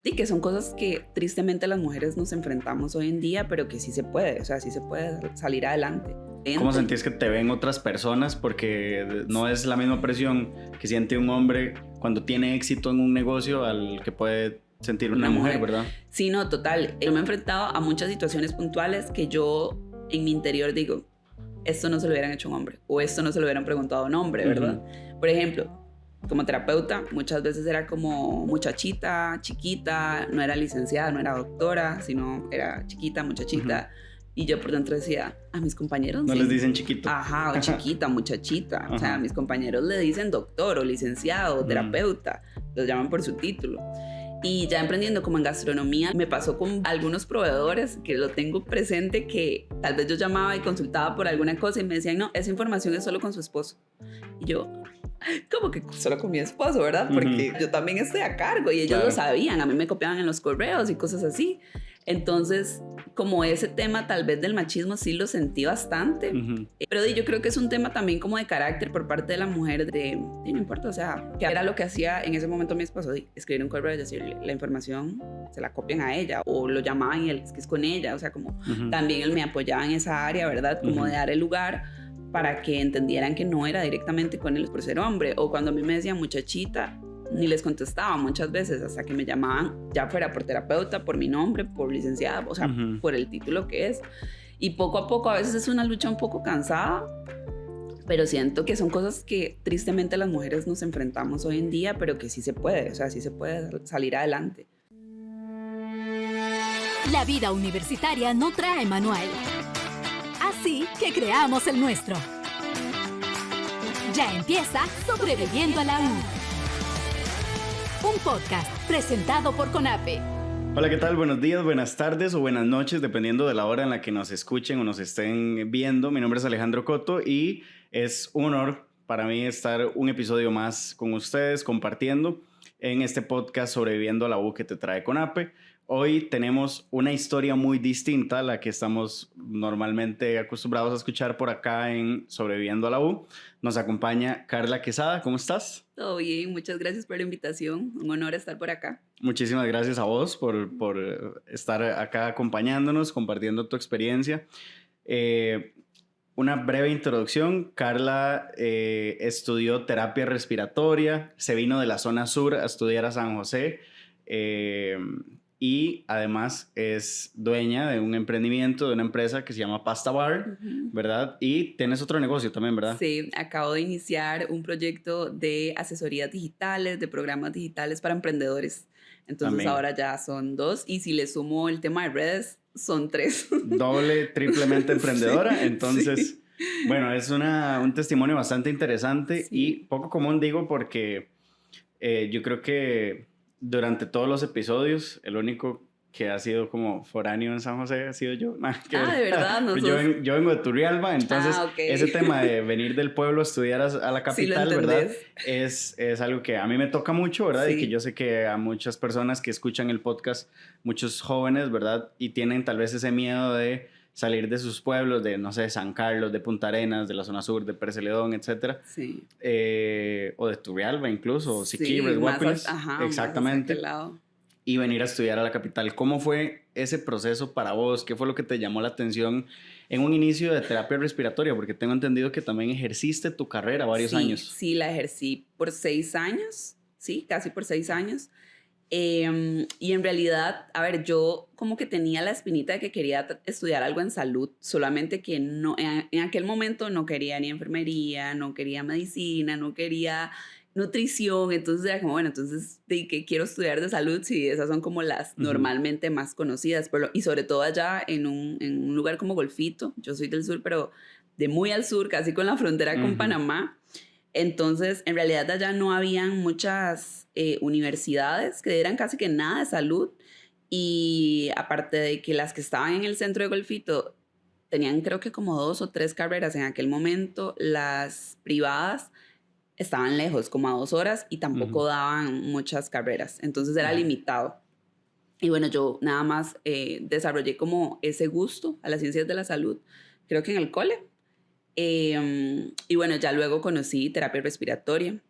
Sí, que son cosas que tristemente las mujeres nos enfrentamos hoy en día, pero que sí se puede, o sea, sí se puede salir adelante. ¿Cómo sentís que te ven otras personas? Porque no es la misma presión que siente un hombre cuando tiene éxito en un negocio al que puede sentir una mujer, ¿verdad? Sí, no, total. Yo me he enfrentado a muchas situaciones puntuales que yo en mi interior digo, esto no se lo hubieran hecho un hombre, o esto no se lo hubieran preguntado a un hombre, ¿verdad? Por ejemplo, como terapeuta, muchas veces era como muchachita, chiquita, no era licenciada, no era doctora, sino era chiquita, muchachita. Y yo por dentro decía, a mis compañeros... No les dicen chiquito. Ajá, o chiquita, muchachita. O sea, a mis compañeros le dicen doctor o licenciado o terapeuta. Los llaman por su título. Y ya emprendiendo como en gastronomía, me pasó con algunos proveedores que lo tengo presente, que tal vez yo llamaba y consultaba por alguna cosa y me decían, no, esa información es solo con su esposo. Y yo, como que solo con mi esposo, ¿verdad? Porque yo también estoy a cargo y ellos lo sabían, a mí me copiaban en los correos y cosas así. Entonces, como ese tema tal vez del machismo sí lo sentí bastante, pero yo creo que es un tema también como de carácter por parte de la mujer, no importa, o sea, que era lo que hacía en ese momento mi esposo, escribir un correo y decirle la información, se la copian a ella, o lo llamaban y él es que es con ella, o sea, como también él me apoyaba en esa área, ¿verdad? Como de dar el lugar para que entendieran que no era directamente con él por ser hombre, o cuando a mí me decían muchachita, ni les contestaba muchas veces hasta que me llamaban, ya fuera por terapeuta, por mi nombre, por licenciada, o sea, por el título que es. Y poco a poco, a veces es una lucha un poco cansada, pero siento que son cosas que tristemente las mujeres nos enfrentamos hoy en día, pero que sí se puede, o sea, sí se puede salir adelante. La vida universitaria no trae manual, así que creamos el nuestro. Ya empieza Sobreviviendo a la U. Un podcast presentado por CONAPE. Hola, ¿qué tal? Buenos días, buenas tardes o buenas noches, dependiendo de la hora en la que nos escuchen o nos estén viendo. Mi nombre es Alejandro Coto y es un honor para mí estar un episodio más con ustedes compartiendo en este podcast Sobreviviendo a la U que te trae CONAPE. Hoy tenemos una historia muy distinta a la que estamos normalmente acostumbrados a escuchar por acá en Sobreviviendo a la U. Nos acompaña Carla Quesada. ¿Cómo estás? Todo bien, muchas gracias por la invitación. Un honor estar por acá. Muchísimas gracias a vos por estar acá acompañándonos, compartiendo tu experiencia. Una breve introducción. Carla estudió terapia respiratoria, se vino de la zona sur a estudiar a San José. Y además es dueña de un emprendimiento, de una empresa que se llama Pasta Bar, ¿verdad? Y tienes otro negocio también, ¿verdad? Sí, acabo de iniciar un proyecto de asesorías digitales, de programas digitales para emprendedores. Entonces también. Ahora ya son 2 y si le sumo el tema de redes, son 3. Doble, triplemente emprendedora. Sí, entonces, sí. Bueno, es un testimonio bastante interesante y poco común, digo, porque yo creo que durante todos los episodios, el único que ha sido como foráneo en San José ha sido yo. ¿de verdad? ¿No yo vengo de Turrialba, entonces ese tema de venir del pueblo a estudiar a la capital, ¿verdad? Es algo que a mí me toca mucho, ¿verdad? Sí. Y que yo sé que a muchas personas que escuchan el podcast, muchos jóvenes, ¿verdad? Y tienen tal vez ese miedo de salir de sus pueblos, de, no sé, San Carlos, de Punta Arenas, de la zona sur, de Perceledón, etcétera. Sí. O de Turrialba incluso, o Siquirres, Guapiles. Exactamente. Y venir a estudiar a la capital. ¿Cómo fue ese proceso para vos? ¿Qué fue lo que te llamó la atención en un inicio de terapia respiratoria? Porque tengo entendido que también ejerciste tu carrera varios años. Sí, la ejercí por 6 años, sí, casi por 6 años. Y en realidad, a ver, yo como que tenía la espinita de que quería estudiar algo en salud, solamente que no, en aquel momento no quería ni enfermería, no quería medicina, no quería nutrición, entonces era como, bueno, entonces, ¿de qué quiero estudiar de salud? Sí, esas son como las normalmente más conocidas, y sobre todo allá en un lugar como Golfito. Yo soy del sur, pero de muy al sur, casi con la frontera con Panamá. Entonces, en realidad allá no habían muchas universidades que dieran casi que nada de salud, y aparte de que las que estaban en el centro de Golfito tenían creo que como 2 o 3 carreras en aquel momento, las privadas estaban lejos, como a 2 horas, y tampoco daban muchas carreras, entonces era limitado. Y bueno, yo nada más desarrollé como ese gusto a las ciencias de la salud, creo que en el cole. Y bueno, ya luego conocí terapia respiratoria.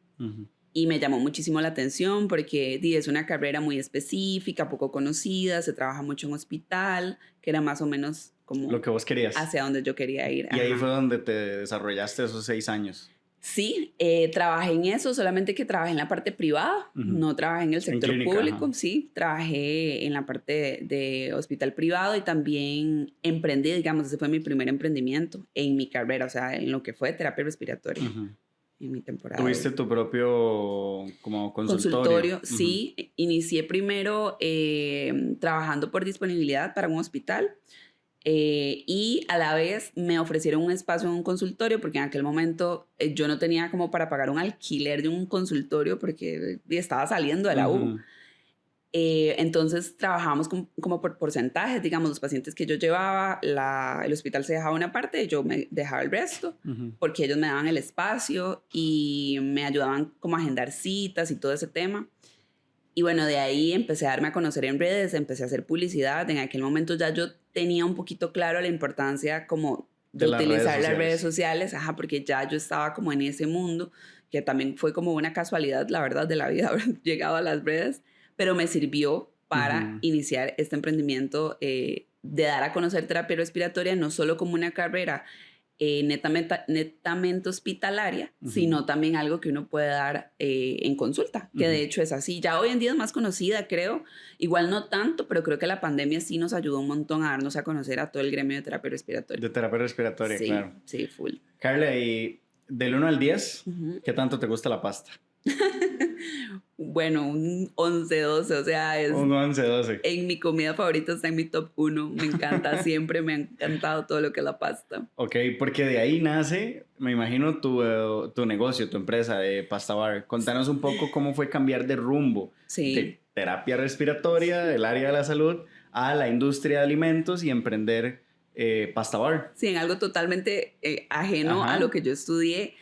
y me llamó muchísimo la atención porque es una carrera muy específica, poco conocida, se trabaja mucho en hospital, que era más o menos como lo que vos querías. Hacia donde yo quería ir. Y ahí fue donde te desarrollaste esos 6 años. Sí, trabajé en eso, solamente que trabajé en la parte privada, no trabajé en el sector clínica, público, ajá. sí, trabajé en la parte de hospital privado y también emprendí, digamos, ese fue mi primer emprendimiento en mi carrera, o sea, en lo que fue terapia respiratoria, en mi temporada. ¿Tuviste tu propio como consultorio? Sí, inicié primero trabajando por disponibilidad para un hospital. Y a la vez me ofrecieron un espacio en un consultorio porque en aquel momento yo no tenía como para pagar un alquiler de un consultorio porque estaba saliendo de la U. Entonces trabajábamos como por porcentajes, digamos, los pacientes que yo llevaba, el hospital se dejaba una parte y yo me dejaba el resto porque ellos me daban el espacio y me ayudaban como a agendar citas y todo ese tema. Y bueno, de ahí empecé a darme a conocer en redes, empecé a hacer publicidad. En aquel momento ya yo tenía un poquito claro la importancia como de utilizar las redes sociales, porque ya yo estaba como en ese mundo, que también fue como una casualidad, la verdad, de la vida haber llegado a las redes, pero me sirvió para iniciar este emprendimiento de dar a conocer terapia respiratoria, no solo como una carrera netamente hospitalaria, sino también algo que uno puede dar en consulta, que de hecho es así. Ya hoy en día es más conocida, creo. Igual no tanto, pero creo que la pandemia sí nos ayudó un montón a darnos a conocer a todo el gremio de terapia respiratoria. De terapia respiratoria, sí, claro. Sí, full. Carla, y del 1 al 10, ¿qué tanto te gusta la pasta? Bueno, un 11, 12, o sea, es... Un 11, 12. En mi comida favorita está en mi top 1. Me encanta, siempre me ha encantado todo lo que es la pasta. Ok, porque de ahí nace, me imagino, tu negocio, tu empresa de Pasta Bar. Contanos un poco cómo fue cambiar de rumbo de terapia respiratoria, del área de la salud, a la industria de alimentos y emprender Pasta Bar. Sí, en algo totalmente ajeno a lo que yo estudié.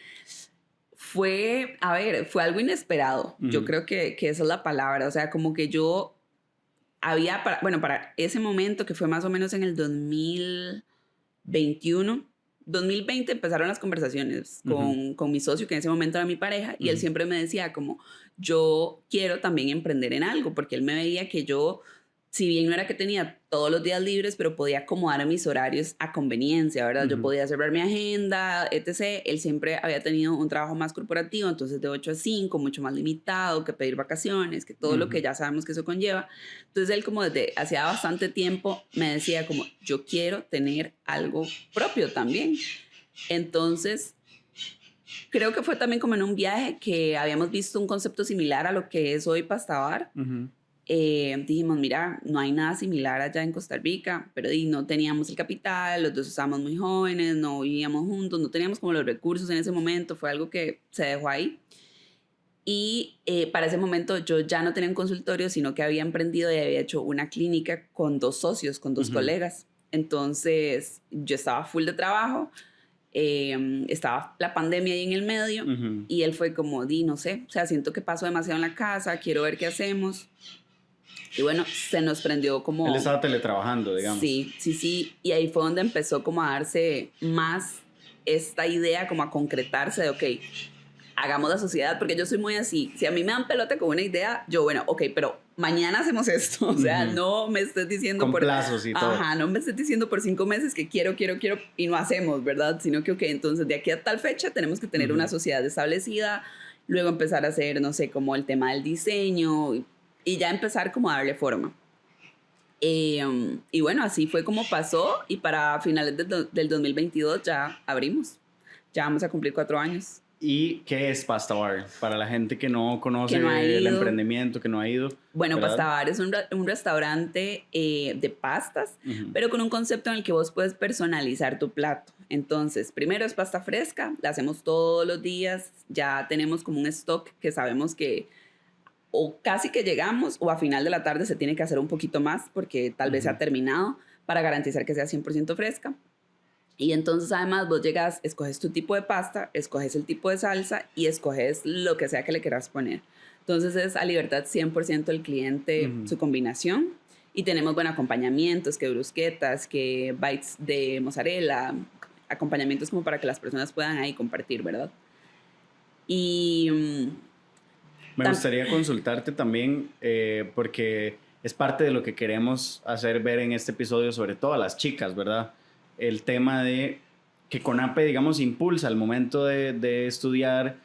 Fue algo inesperado. Yo creo que esa es la palabra. O sea, como que yo para ese momento, que fue más o menos en el 2021, 2020 empezaron las conversaciones con mi socio, que en ese momento era mi pareja, y él siempre me decía como, yo quiero también emprender en algo, porque él me veía que yo, si bien no era que tenía todos los días libres, pero podía acomodar a mis horarios a conveniencia, ¿verdad? Yo podía cerrar mi agenda, etc. Él siempre había tenido un trabajo más corporativo, entonces de 8 a 5, mucho más limitado, que pedir vacaciones, que todo lo que ya sabemos que eso conlleva. Entonces él como desde hacía bastante tiempo me decía como, yo quiero tener algo propio también. Entonces creo que fue también como en un viaje que habíamos visto un concepto similar a lo que es hoy Pasta Bar. Dijimos, mira, no hay nada similar allá en Costa Rica, pero no teníamos el capital, los dos estábamos muy jóvenes, no vivíamos juntos, no teníamos como los recursos en ese momento, fue algo que se dejó ahí. Y para ese momento yo ya no tenía un consultorio, sino que había emprendido y había hecho una clínica con 2 socios, con 2 colegas. Entonces yo estaba full de trabajo, estaba la pandemia ahí en el medio y él fue como, no sé, o sea, siento que paso demasiado en la casa, quiero ver qué hacemos. Y bueno, se nos prendió como... Él estaba teletrabajando, digamos. Sí. Y ahí fue donde empezó como a darse más esta idea, como a concretarse de, ok, hagamos la sociedad, porque yo soy muy así. Si a mí me dan pelota con una idea, yo, bueno, ok, pero mañana hacemos esto. O sea, no me estés diciendo con plazos y todo. No me estés diciendo por 5 meses que quiero y no hacemos, ¿verdad? Sino que, ok, entonces de aquí a tal fecha tenemos que tener una sociedad establecida, luego empezar a hacer, no sé, como el tema del diseño y ya empezar como a darle forma. Y bueno, así fue como pasó y para finales del 2022 ya abrimos. Ya vamos a cumplir 4 años. ¿Y qué es Pasta Bar? Para la gente que no conoce el emprendimiento, que no ha ido. Bueno, ¿verdad? Pasta Bar es un restaurante de pastas, pero con un concepto en el que vos puedes personalizar tu plato. Entonces, primero es pasta fresca, la hacemos todos los días. Ya tenemos como un stock que sabemos que o casi que llegamos o a final de la tarde se tiene que hacer un poquito más porque tal vez se ha terminado para garantizar que sea 100% fresca. Y entonces además vos llegas, escoges tu tipo de pasta, escoges el tipo de salsa y escoges lo que sea que le quieras poner. Entonces es a libertad 100% el cliente su combinación. Y tenemos, bueno, acompañamientos, que brusquetas, que bites de mozzarella, acompañamientos como para que las personas puedan ahí compartir, ¿verdad? Y Me gustaría consultarte también, porque es parte de lo que queremos hacer ver en este episodio, sobre todo a las chicas, ¿verdad? El tema de que CONAPE, digamos, impulsa al momento de estudiar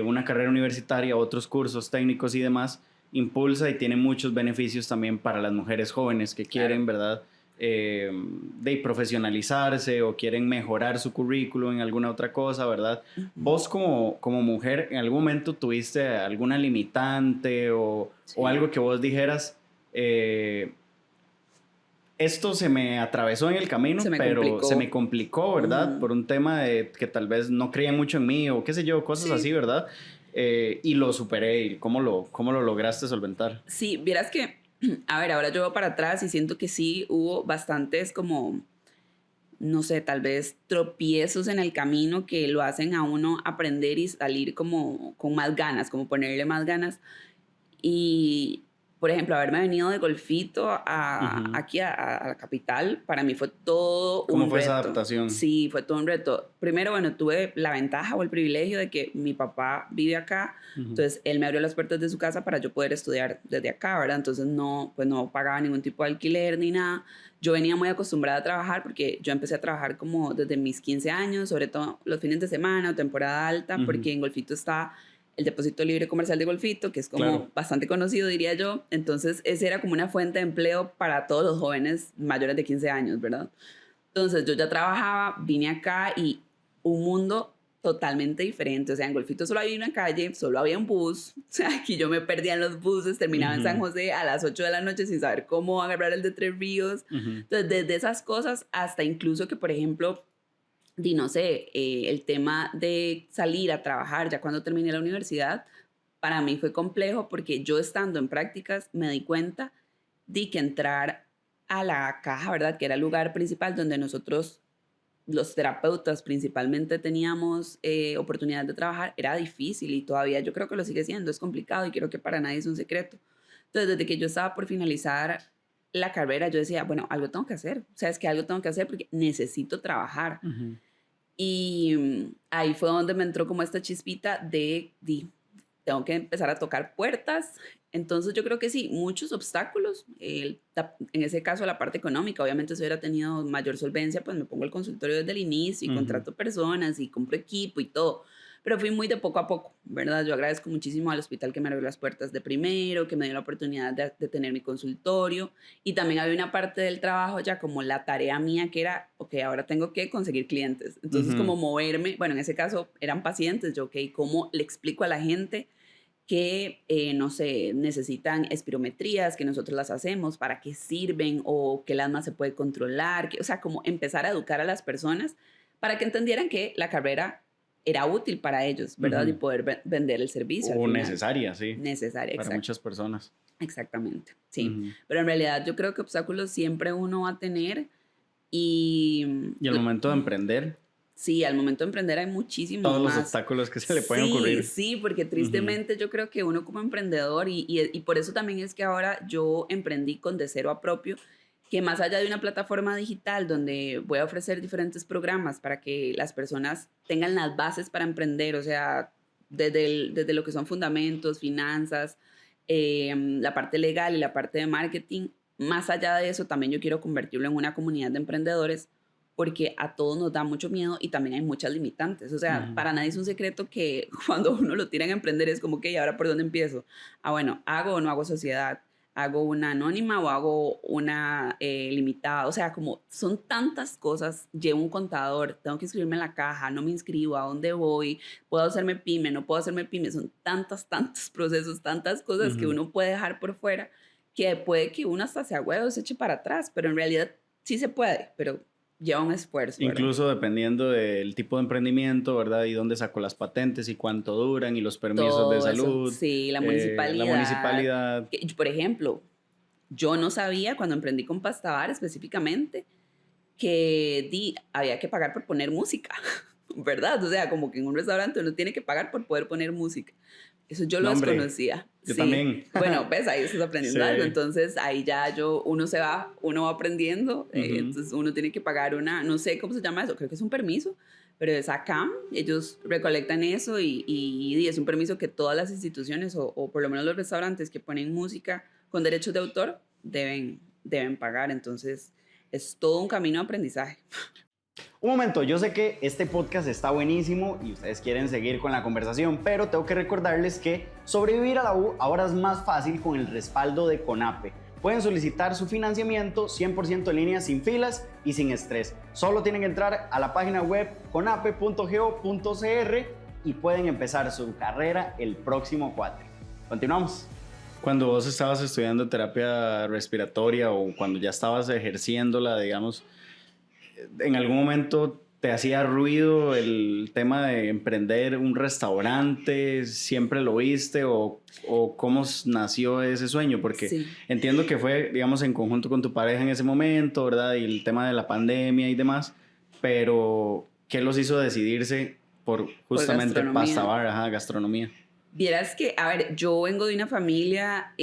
una carrera universitaria, otros cursos técnicos y demás, impulsa y tiene muchos beneficios también para las mujeres jóvenes que quieren, ¿verdad? De profesionalizarse o quieren mejorar su currículum en alguna otra cosa, ¿verdad? Vos como mujer, ¿en algún momento tuviste alguna limitante o algo que vos dijeras, esto se me atravesó en el camino, pero se me complicó, ¿verdad? Por un tema de que tal vez no creían mucho en mí o qué sé yo, cosas así, ¿verdad? Y lo superé. ¿Y cómo lo lograste solventar? Sí, vieras que, a ver, ahora yo veo para atrás y siento que sí hubo bastantes como, no sé, tal vez tropiezos en el camino que lo hacen a uno aprender y salir como con más ganas, como ponerle más ganas. Y, por ejemplo, haberme venido de Golfito aquí a la capital, para mí fue todo un reto. ¿Cómo fue esa adaptación? Sí, fue todo un reto. Primero, bueno, tuve la ventaja o el privilegio de que mi papá vive acá, entonces él me abrió las puertas de su casa para yo poder estudiar desde acá, ¿verdad? Entonces no pagaba ningún tipo de alquiler ni nada. Yo venía muy acostumbrada a trabajar porque yo empecé a trabajar como desde mis 15 años, sobre todo los fines de semana o temporada alta, porque en Golfito está el Depósito Libre Comercial de Golfito, que es como bastante conocido, diría yo. Entonces, ese era como una fuente de empleo para todos los jóvenes mayores de 15 años, ¿verdad? Entonces, yo ya trabajaba, vine acá y un mundo totalmente diferente. O sea, en Golfito solo había una calle, solo había un bus. O sea, aquí yo me perdía en los buses, terminaba en San José a las 8 de la noche sin saber cómo agarrar el de Tres Ríos. Entonces, desde esas cosas hasta incluso que, por ejemplo, no sé, el tema de salir a trabajar ya cuando terminé la universidad, para mí fue complejo porque yo estando en prácticas me di cuenta de que entrar a la caja, ¿verdad? Que era el lugar principal donde nosotros, los terapeutas principalmente, teníamos oportunidad de trabajar, era difícil y todavía yo creo que lo sigue siendo, es complicado y creo que para nadie es un secreto. Entonces, desde que yo estaba por finalizar la carrera, yo decía, bueno, algo tengo que hacer. O sea, es que algo tengo que hacer porque necesito trabajar. Y ahí fue donde me entró como esta chispita de tengo que empezar a tocar puertas. Entonces yo creo que sí, muchos obstáculos. En ese caso la parte económica, obviamente si hubiera tenido mayor solvencia, pues me pongo el consultorio desde el inicio y contrato personas y compro equipo y todo. Pero fui muy de poco a poco, ¿verdad? Yo agradezco muchísimo al hospital que me abrió las puertas de primero, que me dio la oportunidad de tener mi consultorio. Y también había una parte del trabajo ya como la tarea mía que era, ok, ahora tengo que conseguir clientes. Entonces como moverme, bueno, en ese caso eran pacientes, yo, ok, ¿cómo le explico a la gente que, no sé, necesitan espirometrías, que nosotros las hacemos, para qué sirven o qué asma se puede controlar? O sea, como empezar a educar a las personas para que entendieran que la carrera era útil para ellos, ¿verdad? Y poder vender el servicio. O necesaria, sí. Necesaria, para muchas personas. Exactamente, sí. Pero en realidad yo creo que obstáculos siempre uno va a tener y al momento de emprender. Sí, al momento de emprender hay muchísimos todos más. Los obstáculos que se le pueden ocurrir. Sí, porque tristemente yo creo que uno como emprendedor, y por eso también es que ahora yo emprendí con De Cero a Propio, que más allá de una plataforma digital donde voy a ofrecer diferentes programas para que las personas tengan las bases para emprender, o sea, desde lo que son fundamentos, finanzas, la parte legal y la parte de marketing, más allá de eso también yo quiero convertirlo en una comunidad de emprendedores, porque a todos nos da mucho miedo y también hay muchas limitantes. O sea, para nadie es un secreto que cuando uno lo tiran a emprender es como que, ¿y ahora por dónde empiezo? Bueno, ¿hago o no hago sociedad? ¿Hago una anónima o hago una limitada? O sea, como son tantas cosas. Llevo un contador, tengo que inscribirme en la caja, no me inscribo, ¿a dónde voy? ¿Puedo hacerme pyme? ¿No puedo hacerme pyme? Son tantos procesos, tantas cosas que uno puede dejar por fuera, que puede que uno hasta se agüe o se eche para atrás, pero en realidad sí se puede, pero lleva un esfuerzo. Incluso dependiendo del tipo de emprendimiento, ¿verdad? Y dónde sacó las patentes y cuánto duran y los permisos todo de salud. Eso. Sí, la municipalidad. La municipalidad. Por ejemplo, yo no sabía cuando emprendí con Pastabar específicamente que había que pagar por poner música, ¿verdad? O sea, como que en un restaurante uno tiene que pagar por poder poner música. Eso yo lo desconocía. Yo también. Bueno, ves, ahí estás aprendiendo algo. Entonces, ahí ya uno va aprendiendo. Entonces, uno tiene que pagar no sé cómo se llama eso, creo que es un permiso, pero es acá, ellos recolectan eso y es un permiso que todas las instituciones o por lo menos los restaurantes que ponen música con derechos de autor deben pagar, entonces es todo un camino de aprendizaje. Un momento, yo sé que este podcast está buenísimo y ustedes quieren seguir con la conversación, pero tengo que recordarles que sobrevivir a la U ahora es más fácil con el respaldo de CONAPE. Pueden solicitar su financiamiento 100% en línea, sin filas y sin estrés. Solo tienen que entrar a la página web conape.go.cr y pueden empezar su carrera el próximo 4. Continuamos. Cuando vos estabas estudiando terapia respiratoria o cuando ya estabas ejerciéndola, digamos, ¿en algún momento te hacía ruido el tema de emprender un restaurante? ¿Siempre lo viste o cómo nació ese sueño? Porque sí, entiendo que fue, digamos, en conjunto con tu pareja en ese momento, ¿verdad? Y el tema de la pandemia y demás, pero ¿qué los hizo decidirse por justamente pasta bar, gastronomía? Vieras que, a ver, yo vengo de una familia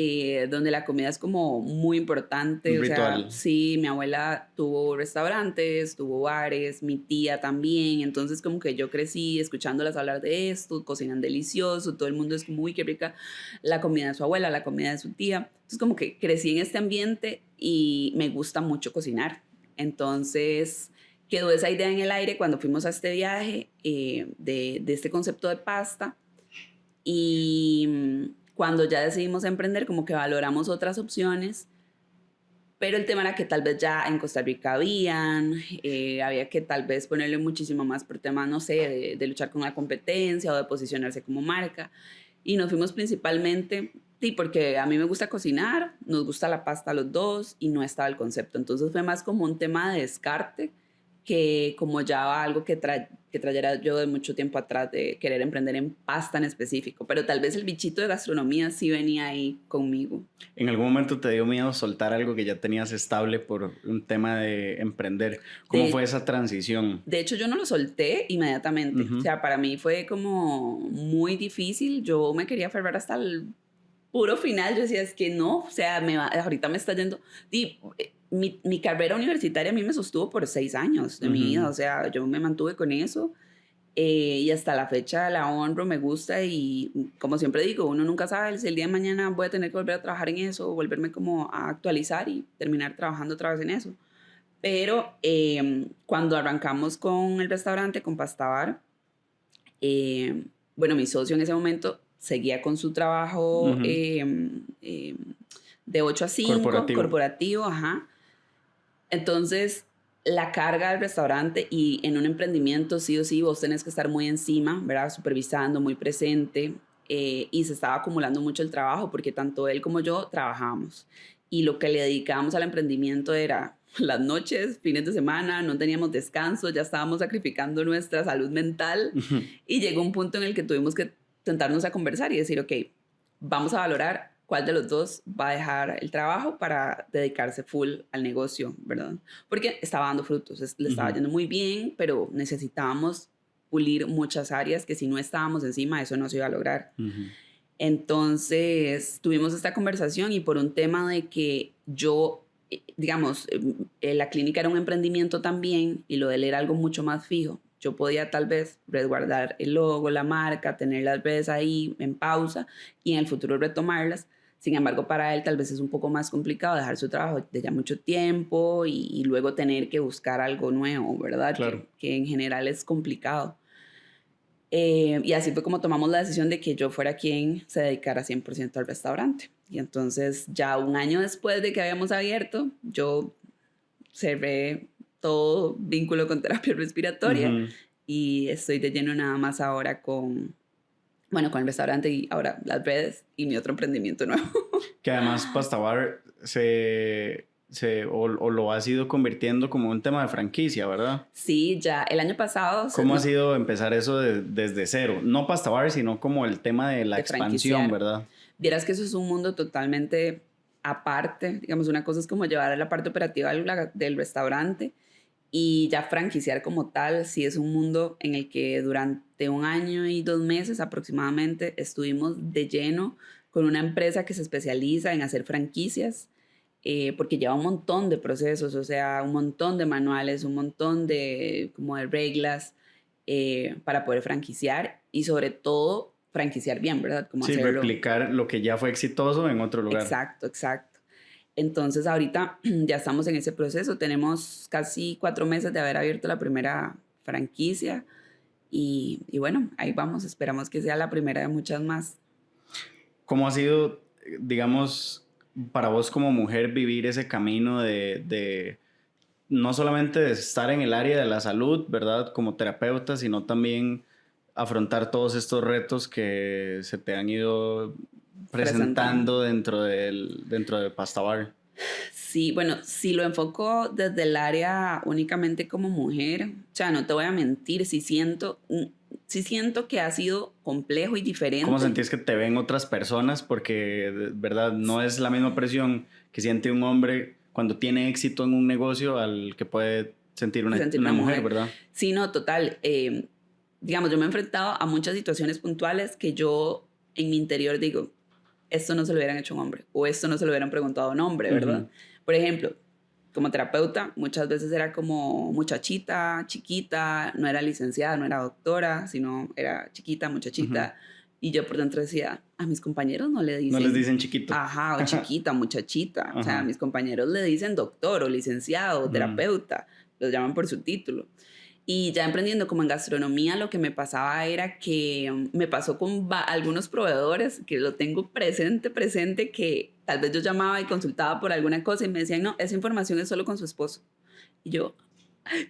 donde la comida es como muy importante. Un ritual. Sea, sí, mi abuela tuvo restaurantes, tuvo bares, mi tía también. Entonces, como que yo crecí escuchándolas hablar de esto, cocinan delicioso, todo el mundo es como, uy, qué rica la comida de su abuela, la comida de su tía. Entonces, como que crecí en este ambiente y me gusta mucho cocinar. Entonces, quedó esa idea en el aire cuando fuimos a este viaje de este concepto de pasta. Y cuando ya decidimos emprender, como que valoramos otras opciones, pero el tema era que tal vez ya en Costa Rica había que tal vez ponerle muchísimo más por tema, no sé, de luchar con la competencia o de posicionarse como marca. Y nos fuimos principalmente, sí, porque a mí me gusta cocinar, nos gusta la pasta a los dos y no estaba el concepto. Entonces fue más como un tema de descarte que como ya algo que trayera yo de mucho tiempo atrás de querer emprender en pasta en específico, pero tal vez el bichito de gastronomía sí venía ahí conmigo. ¿En algún momento te dio miedo soltar algo que ya tenías estable por un tema de emprender? ¿Cómo fue esa transición? De hecho, yo no lo solté inmediatamente. O sea, para mí fue como muy difícil. Yo me quería aferrar hasta el puro final. Yo decía, es que no, o sea, ahorita me está yendo... Mi carrera universitaria a mí me sostuvo por 6 años de mi vida, o sea, yo me mantuve con eso y hasta la fecha la honro, me gusta y como siempre digo, uno nunca sabe si el día de mañana voy a tener que volver a trabajar en eso o volverme como a actualizar y terminar trabajando otra vez en eso. Pero cuando arrancamos con el restaurante, con Pasta Bar, bueno, mi socio en ese momento seguía con su trabajo de 8 a 5, corporativo, ajá. Entonces, la carga del restaurante y en un emprendimiento, sí o sí, vos tenés que estar muy encima, ¿verdad? Supervisando, muy presente. Y se estaba acumulando mucho el trabajo porque tanto él como yo trabajábamos. Y lo que le dedicábamos al emprendimiento era las noches, fines de semana, no teníamos descanso, ya estábamos sacrificando nuestra salud mental. Y llegó un punto en el que tuvimos que sentarnos a conversar y decir, ok, vamos a valorar cuál de los dos va a dejar el trabajo para dedicarse full al negocio, ¿verdad? Porque estaba dando frutos, le estaba yendo muy bien, pero necesitábamos pulir muchas áreas que si no estábamos encima, eso no se iba a lograr. Entonces, tuvimos esta conversación y por un tema de que yo, digamos, la clínica era un emprendimiento también y lo de él era algo mucho más fijo. Yo podía tal vez resguardar el logo, la marca, tener las redes ahí en pausa y en el futuro retomarlas. Sin embargo, para él tal vez es un poco más complicado dejar su trabajo de ya mucho tiempo y luego tener que buscar algo nuevo, ¿verdad? Claro. Que en general es complicado. Y así fue como tomamos la decisión de que yo fuera quien se dedicara 100% al restaurante. Y entonces ya un año después de que habíamos abierto, yo cerré todo vínculo con terapia respiratoria y estoy de lleno nada más ahora con el restaurante y ahora las redes y mi otro emprendimiento nuevo. Que además Pasta Bar lo has ido convirtiendo como un tema de franquicia, ¿verdad? Sí, ya el año pasado... ¿Cómo ha sido empezar eso desde cero? No Pasta Bar, sino como el tema de la expansión, ¿verdad? Vieras que eso es un mundo totalmente aparte. Digamos, una cosa es como llevar a la parte operativa del restaurante y ya franquiciar como tal, sí es un mundo en el que durante 1 año y 2 meses aproximadamente estuvimos de lleno con una empresa que se especializa en hacer franquicias, porque lleva un montón de procesos, o sea, un montón de manuales, un montón de reglas, para poder franquiciar y sobre todo franquiciar bien, ¿verdad? Como sí, hacerlo. replicar lo que ya fue exitoso en otro lugar. Exacto, exacto. Entonces ahorita ya estamos en ese proceso. Tenemos casi 4 meses de haber abierto la primera franquicia y bueno, ahí vamos. Esperamos que sea la primera de muchas más. ¿Cómo ha sido, digamos, para vos como mujer vivir ese camino de no solamente de estar en el área de la salud, ¿verdad? Como terapeuta, sino también afrontar todos estos retos que se te han ido presentando dentro de Pasta Bar? Sí, bueno, si lo enfoco desde el área únicamente como mujer, o sea, no te voy a mentir, sí siento que ha sido complejo y diferente. ¿Cómo sentís que te ven otras personas? Porque, ¿verdad? No es la misma presión que siente un hombre cuando tiene éxito en un negocio al que puede sentir una mujer, ¿verdad? Sí, no, total. Digamos, yo me he enfrentado a muchas situaciones puntuales que yo en mi interior digo, esto no se lo hubieran hecho a un hombre o esto no se lo hubieran preguntado a un hombre, ¿verdad? Uh-huh. Por ejemplo, como terapeuta, muchas veces era como muchachita, chiquita, no era licenciada, no era doctora, sino era chiquita, muchachita. Uh-huh. Y yo por dentro decía, a mis compañeros no le dicen... No les dicen chiquito. Ajá, o chiquita, muchachita. Uh-huh. O sea, a mis compañeros le dicen doctor o licenciado o terapeuta. Los llaman por su título. Y ya emprendiendo como en gastronomía, lo que me pasaba era que me pasó con algunos proveedores, que lo tengo presente, que tal vez yo llamaba y consultaba por alguna cosa y me decían, no, esa información es solo con su esposo. Y yo,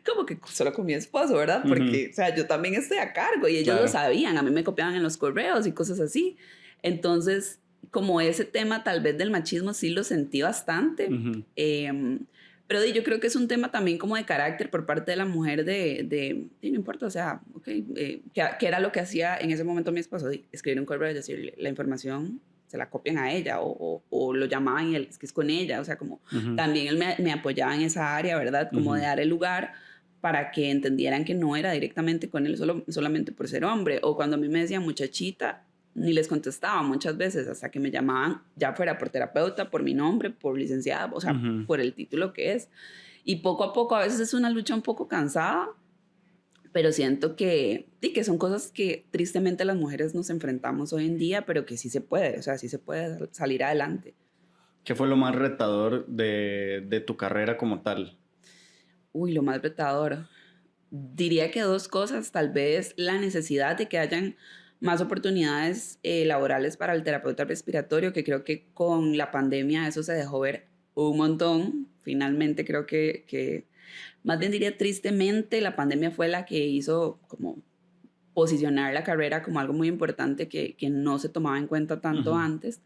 ¿cómo que solo con mi esposo, verdad? Porque, uh-huh. O sea, yo también estoy a cargo y ellos lo sabían, a mí me copiaban en los correos y cosas así. Entonces, como ese tema tal vez del machismo sí lo sentí bastante. Uh-huh. Pero yo creo que es un tema también como de carácter por parte de la mujer no importa, o sea, que era lo que hacía en ese momento mi esposo, escribir un correo y decirle la información, se la copian a ella o lo llamaban y él, es que es con ella, o sea, como uh-huh. También él me apoyaba en esa área, ¿verdad? Como uh-huh. De dar el lugar para que entendieran que no era directamente con él solamente por ser hombre, o cuando a mí me decían muchachita, ni les contestaba muchas veces hasta que me llamaban, ya fuera por terapeuta, por mi nombre, por licenciada, o sea, uh-huh. Por el título que es. Y poco a poco, a veces es una lucha un poco cansada, pero siento que son cosas que tristemente las mujeres nos enfrentamos hoy en día, pero que sí se puede, o sea, sí se puede salir adelante. ¿Qué fue lo más retador de tu carrera como tal? Uy, lo más retador. Diría que 2 cosas, tal vez la necesidad de que hayan más oportunidades laborales para el terapeuta respiratorio, que creo que con la pandemia eso se dejó ver un montón. Finalmente creo que más bien diría tristemente, la pandemia fue la que hizo como posicionar la carrera como algo muy importante que no se tomaba en cuenta tanto uh-huh. Antes.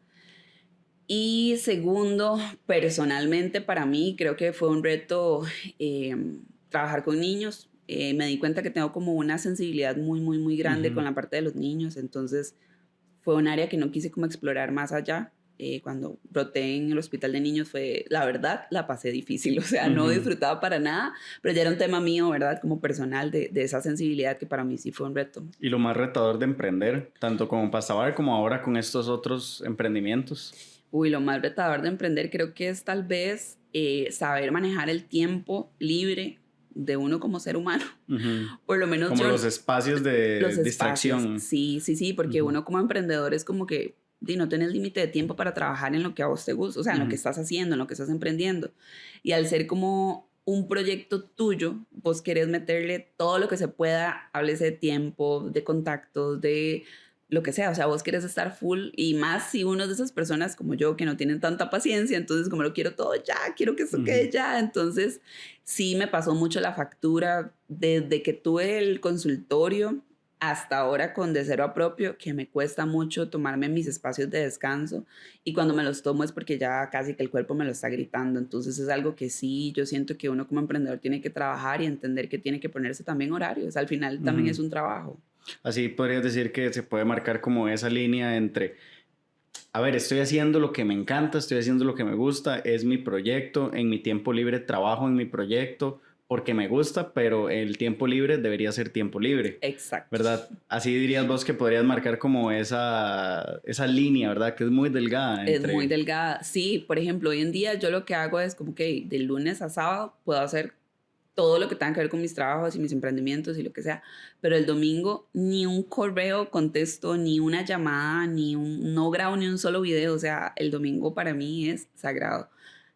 Y segundo, personalmente para mí creo que fue un reto trabajar con niños. Me di cuenta que tengo como una sensibilidad muy, muy, muy grande uh-huh. Con la parte de los niños, entonces fue un área que no quise como explorar más allá. Cuando broté en el hospital de niños fue, la verdad, la pasé difícil, o sea, uh-huh. No disfrutaba para nada, pero ya era un tema mío, ¿verdad? Como personal de esa sensibilidad que para mí sí fue un reto. ¿Y lo más retador de emprender, tanto como Pasta Bar como ahora con estos otros emprendimientos? Uy, lo más retador de emprender creo que es tal vez saber manejar el tiempo libre de uno como ser humano. Uh-huh. Por lo menos como los espacios de distracción. Sí, porque uh-huh. Uno como emprendedor es como que no tienes límite de tiempo para trabajar en lo que a vos te gusta, o sea, en uh-huh. Lo que estás haciendo, en lo que estás emprendiendo. Y al ser como un proyecto tuyo, vos querés meterle todo lo que se pueda, háblese de tiempo, de contactos, de lo que sea, o sea, vos querés estar full, y más si uno es de esas personas como yo que no tienen tanta paciencia, entonces como lo quiero todo ya, quiero que esto uh-huh. Quede ya, entonces sí me pasó mucho la factura desde que tuve el consultorio hasta ahora con De Cero a Propio, que me cuesta mucho tomarme mis espacios de descanso, y cuando me los tomo es porque ya casi que el cuerpo me lo está gritando, entonces es algo que sí, yo siento que uno como emprendedor tiene que trabajar y entender que tiene que ponerse también horarios, al final uh-huh. También es un trabajo. Así podrías decir que se puede marcar como esa línea entre, a ver, estoy haciendo lo que me encanta, estoy haciendo lo que me gusta, es mi proyecto, en mi tiempo libre trabajo en mi proyecto porque me gusta, pero el tiempo libre debería ser tiempo libre. Exacto. ¿Verdad? Así dirías vos que podrías marcar como esa línea, ¿verdad? Que es muy delgada. Es muy delgada. Sí, por ejemplo, hoy en día yo lo que hago es como que de lunes a sábado puedo hacer todo lo que tenga que ver con mis trabajos y mis emprendimientos y lo que sea, pero el domingo ni un correo contesto, ni una llamada, no grabo ni un solo video, o sea, el domingo para mí es sagrado.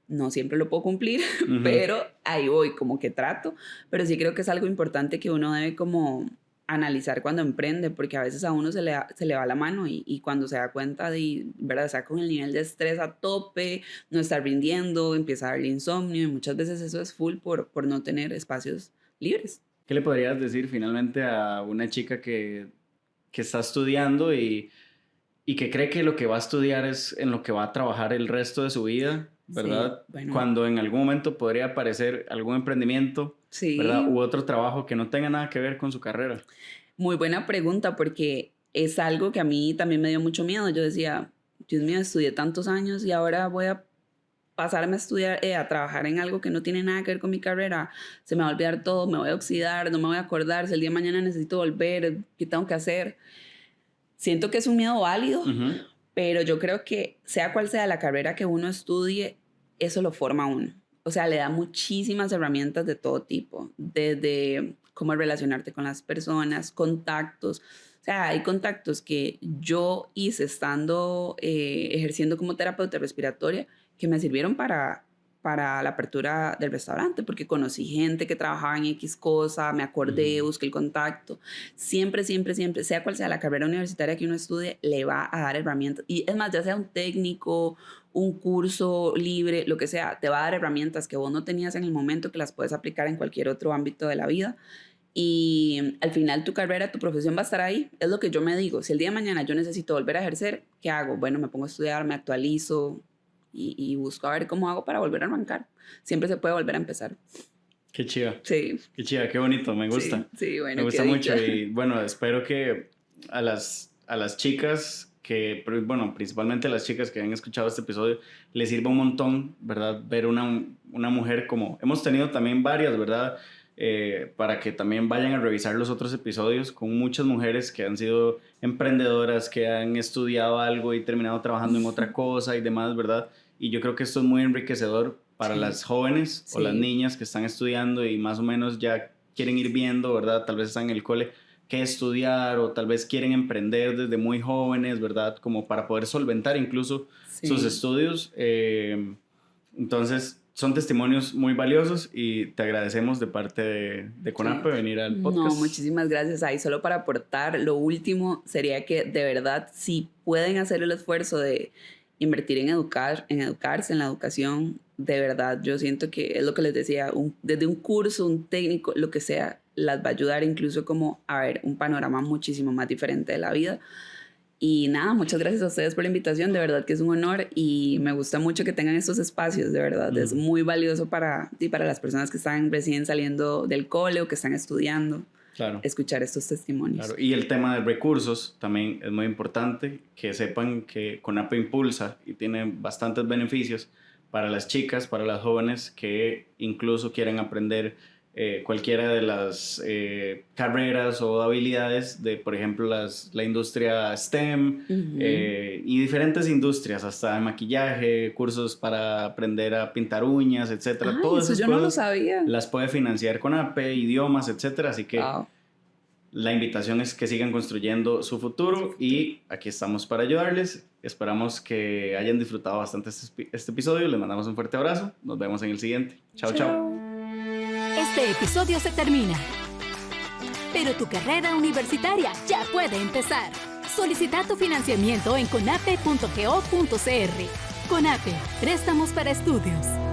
No siempre lo puedo cumplir, pero ahí voy, como que trato, pero sí creo que es algo importante que uno debe como analizar cuando emprende, porque a veces a uno se le va la mano y cuando se da cuenta de, ¿verdad? O sea, con el nivel de estrés a tope, no estar rindiendo, empieza a darle insomnio y muchas veces eso es full por no tener espacios libres. ¿Qué le podrías decir finalmente a una chica que está estudiando y que cree que lo que va a estudiar es en lo que va a trabajar el resto de su vida, ¿verdad? Sí, bueno. Cuando en algún momento podría aparecer algún emprendimiento, sí, ¿verdad? U otro trabajo que no tenga nada que ver con su carrera. Muy buena pregunta, porque es algo que a mí también me dio mucho miedo. Yo decía, Dios mío, estudié tantos años y ahora voy a pasarme a estudiar, a trabajar en algo que no tiene nada que ver con mi carrera. Se me va a olvidar todo, me voy a oxidar, no me voy a acordar. Si el día de mañana necesito volver, ¿qué tengo que hacer? Siento que es un miedo válido, pero yo creo que sea cual sea la carrera que uno estudie, eso lo forma a uno. O sea, le da muchísimas herramientas de todo tipo, desde cómo relacionarte con las personas, contactos. O sea, hay contactos que yo hice estando ejerciendo como terapeuta respiratoria que me sirvieron para la apertura del restaurante, porque conocí gente que trabajaba en X cosa, me acordé, busqué el contacto. Siempre, siempre, siempre, sea cual sea la carrera universitaria que uno estudie, le va a dar herramientas. Y es más, ya sea un técnico, un curso libre, lo que sea, te va a dar herramientas que vos no tenías en el momento, que las puedes aplicar en cualquier otro ámbito de la vida. Y al final tu carrera, tu profesión va a estar ahí. Es lo que yo me digo. Si el día de mañana yo necesito volver a ejercer, ¿qué hago? Bueno, me pongo a estudiar, me actualizo, y busco a ver cómo hago para volver a arrancar. Siempre se puede volver a empezar. Qué chiva. Sí. Qué chiva, qué bonito, me gusta. Sí, bueno, me gusta mucho y bueno, espero que a las chicas que, bueno, principalmente a las chicas que han escuchado este episodio, les sirva un montón, ¿verdad? Ver una mujer como... Hemos tenido también varias, ¿verdad? Para que también vayan a revisar los otros episodios con muchas mujeres que han sido emprendedoras, que han estudiado algo y terminado trabajando en otra cosa y demás, ¿verdad? Y yo creo que esto es muy enriquecedor para las jóvenes o las niñas que están estudiando y más o menos ya quieren ir viendo, ¿verdad? Tal vez están en el cole, qué estudiar o tal vez quieren emprender desde muy jóvenes, ¿verdad? Como para poder solventar incluso sus estudios. Entonces, son testimonios muy valiosos y te agradecemos de parte de CONAPE venir al podcast. No, muchísimas gracias. Ahí solo para aportar, lo último sería que de verdad, si pueden hacer el esfuerzo de invertir en educarse, en la educación, de verdad, yo siento que es lo que les decía, desde un curso, un técnico, lo que sea, las va a ayudar incluso como a ver un panorama muchísimo más diferente de la vida. Y nada, muchas gracias a ustedes por la invitación, de verdad que es un honor y me gusta mucho que tengan estos espacios, de verdad, es muy valioso para las personas que están recién saliendo del cole o que están estudiando. Claro. Escuchar estos testimonios. Claro. Y el tema de recursos también es muy importante, que sepan que CONAPE impulsa y tiene bastantes beneficios para las chicas, para las jóvenes que incluso quieren aprender cualquiera de las carreras o habilidades de, por ejemplo, la industria STEM y diferentes industrias, hasta de maquillaje, cursos para aprender a pintar uñas, etcétera. Todas esas cosas no lo sabía. Las puede financiar CONAPE, idiomas, etcétera. Así que la invitación es que sigan construyendo su futuro y aquí estamos para ayudarles. Esperamos que hayan disfrutado bastante este episodio. Les mandamos un fuerte abrazo. Nos vemos en el siguiente. Chao, chao. Este episodio se termina, pero tu carrera universitaria ya puede empezar. Solicita tu financiamiento en conape.go.cr. CONAPE, préstamos para estudios.